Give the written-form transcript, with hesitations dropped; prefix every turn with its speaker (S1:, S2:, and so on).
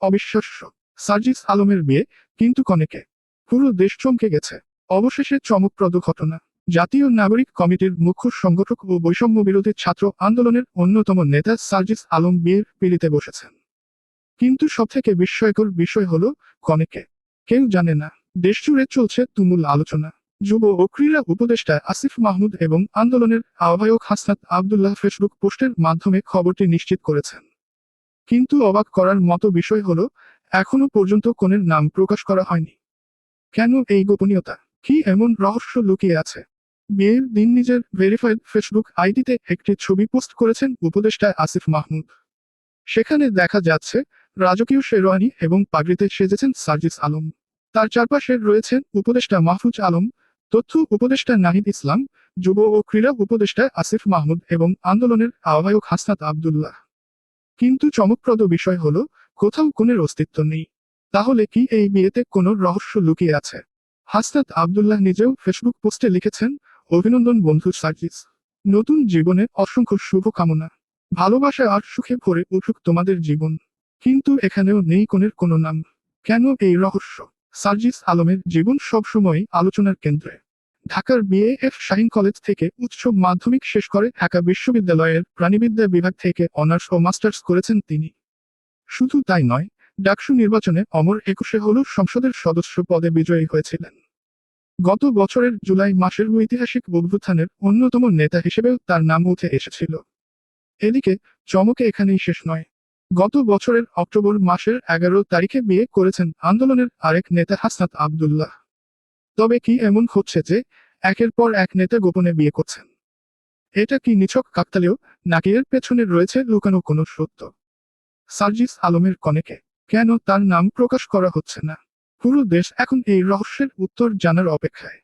S1: অবিশ্বাস্য, সার্জিস আলমের বিয়ে, কিন্তু কনেকে। পুরো দেশ চমকে গেছে। অবশেষে চমকপ্রদ ঘটনা। জাতীয় নাগরিক কমিটির মুখ্য সংগঠক ও বৈষম্য বিরোধী ছাত্র আন্দোলনের অন্যতম নেতা সার্জিস আলম বিয়ের পিঁড়িতে বসেছেন। কিন্তু সবথেকে বিস্ময়কর বিষয় হলো, কনেকে কেউ জানে না। দেশজুড়ে চলছে তুমুল আলোচনা। যুব ও ক্রীড়া উপদেষ্টা আসিফ মাহমুদ এবং আন্দোলনের আহ্বায়ক হাসনাত আবদুল্লাহ ফেসবুক পোস্টের মাধ্যমে খবরটি নিশ্চিত করেছেন। কিন্তু অবাক করার মতো বিষয় হলো, এখনো পর্যন্ত কনের নাম প্রকাশ করা হয়নি। কেন এই গোপনীয়তা? কি এমন রহস্য লুকিয়ে আছে? বিয়ের দিন নিজের ভেরিফাইড ফেসবুক আইডিতে একটি ছবি পোস্ট করেছেন উপদেষ্টা আসিফ মাহমুদ। সেখানে দেখা যাচ্ছে, রাজকীয় শেরওয়ানি এবং পাগড়িতে সেজেছেন সার্জিস আলম। তার চারপাশে রয়েছেন উপদেষ্টা মাহফুজ আলম, তথ্য উপদেষ্টা নাহিদ ইসলাম, যুব ও ক্রীড়া উপদেষ্টা আসিফ মাহমুদ এবং আন্দোলনের আহ্বায়ক হাসনাত আবদুল্লাহ। কিন্তু চমকপ্রদ বিষয় হলো, কোথাও কনের অস্তিত্ব নেই। তাহলে কি এই বিয়েতে কোনো রহস্য লুকিয়ে আছে? হাসনাত আবদুল্লাহ নিজেও ফেসবুক পোস্টে লিখেছেন, অভিনন্দন বন্ধু সার্জিস। নতুন জীবনে অসংখ্য শুভ কামনা। ভালোবাসা আর সুখে ভরে উঠুক তোমাদের জীবন। কিন্তু এখানেও নেই কনের কোনো নাম। কেন এই রহস্য? সার্জিস আলমের জীবন সবসময় আলোচনার কেন্দ্রে। ঢাকার বিএএফ শাহীন কলেজ থেকে উচ্চ মাধ্যমিক শেষ করে ঢাকা বিশ্ববিদ্যালয়ের প্রাণিবিদ্যা বিভাগ থেকে অনার্স ও মাস্টার্স করেছেন তিনি। শুধু তাই নয়, ডাকসু নির্বাচনে অমর একুশে হল সংসদের সদস্য পদে বিজয়ী হয়েছিলেন। গত বছরের জুলাই মাসের ঐতিহাসিক অভ্যুত্থানের অন্যতম নেতা হিসেবেও তার নাম উঠে এসেছিল। এদিকে চমকে এখানেই শেষ নয়। গত বছরের অক্টোবর মাসের 11 তারিখে বিয়ে করেছেন আন্দোলনের আরেক নেতা হাসনাত আবদুল্লাহ। তবে কি এমন হচ্ছে যে, একের পর এক নেতা গোপনে বিয়ে করছেন? এটা কি নিছক কাকতালীয়, নাকি এর পেছনে রয়েছে লুকানো কোনো সত্য? সার্জিস আলমের কনেকে কেন তার নাম প্রকাশ করা হচ্ছে না? পুরো দেশ এখন এই রহস্যের উত্তর জানার অপেক্ষায়।